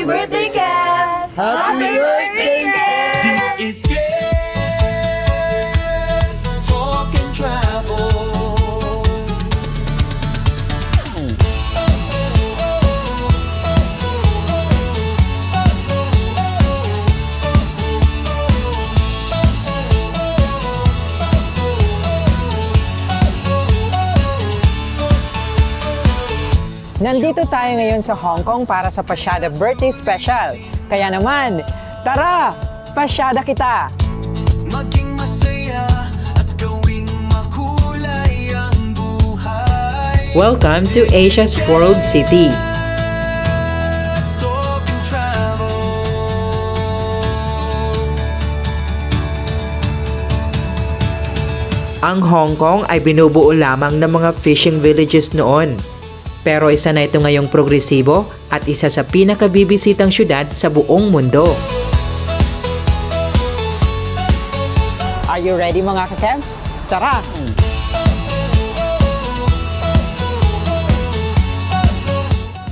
birthday, Kev! Happy birthday, Kev! This is Kev's Talk and Travel. Nandito tayo ngayon sa Hong Kong para sa Pasyada Birthday Special. Kaya naman, tara! Pasyada kita! Maging masaya at gawing makulay ang buhay. Welcome to Asia's World City. Talk and Travel. Ang Hong Kong ay binubuo lamang ng mga fishing villages noon. Pero isa na ito ngayong progresibo at isa sa pinakabibisitang syudad sa buong mundo. Are you ready mga ka-Kevs? Tara!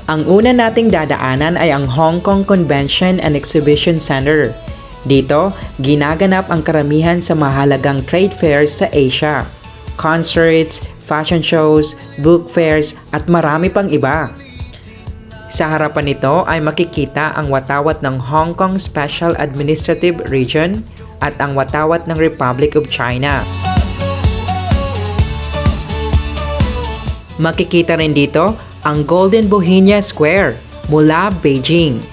Ang una nating dadaanan ay ang Hong Kong Convention and Exhibition Center. Dito, ginaganap ang karamihan sa mahalagang trade fairs sa Asia. Concerts, fashion shows, book fairs at marami pang iba. Sa harapan nito ay makikita ang watawat ng Hong Kong Special Administrative Region at ang watawat ng Republic of China. Makikita rin dito ang Golden Bohemia Square mula Beijing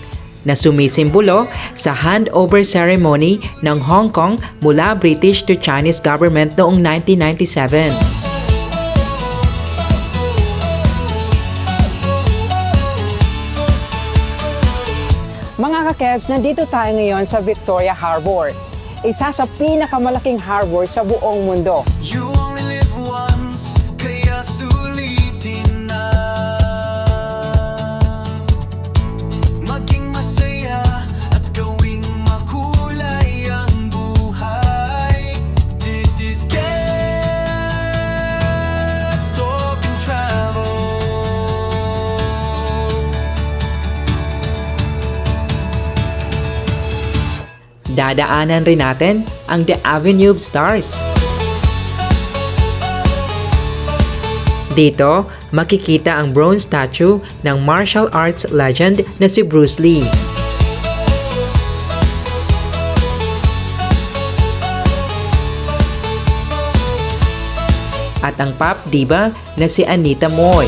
na sumisimbolo sa handover ceremony ng Hong Kong mula British to Chinese government noong 1997. Mga ka-Kevs, nandito tayo ngayon sa Victoria Harbor. Isa sa pinakamalaking harbor sa buong mundo. You only live once, kaya sulitin na. Maging masaya at gawing makulay ang buhay. This is Kev's Talk and Travel. Dadaanan rin natin ang The Avenue of Stars. Dito, makikita ang bronze statue ng martial arts legend na si Bruce Lee. At ang pop diva na si Anita Moy.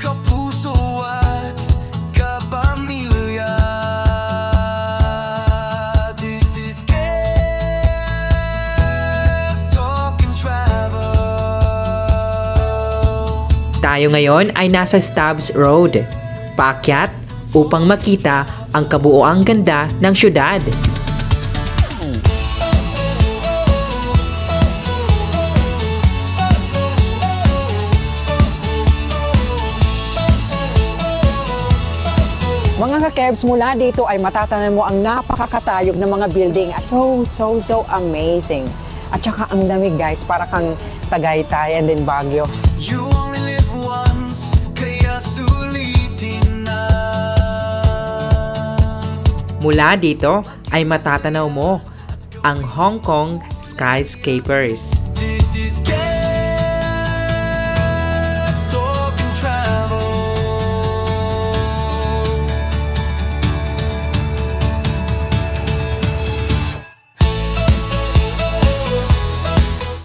Kapuso at kapamilya. This is Kev's Talk and Travel. Tayo ngayon ay nasa Stubbs Road, paakyat upang makita ang kabuoang ganda ng syudad. Mga ka-Kevs, mula dito ay matatanan mo ang napakakatayog ng mga building. So amazing. At saka ang lamig guys, para kang Tagaytay and then Baguio. You only live once, kaya sulitin na. Mula dito ay matatanaw mo ang Hong Kong skyscrapers. This is Kev.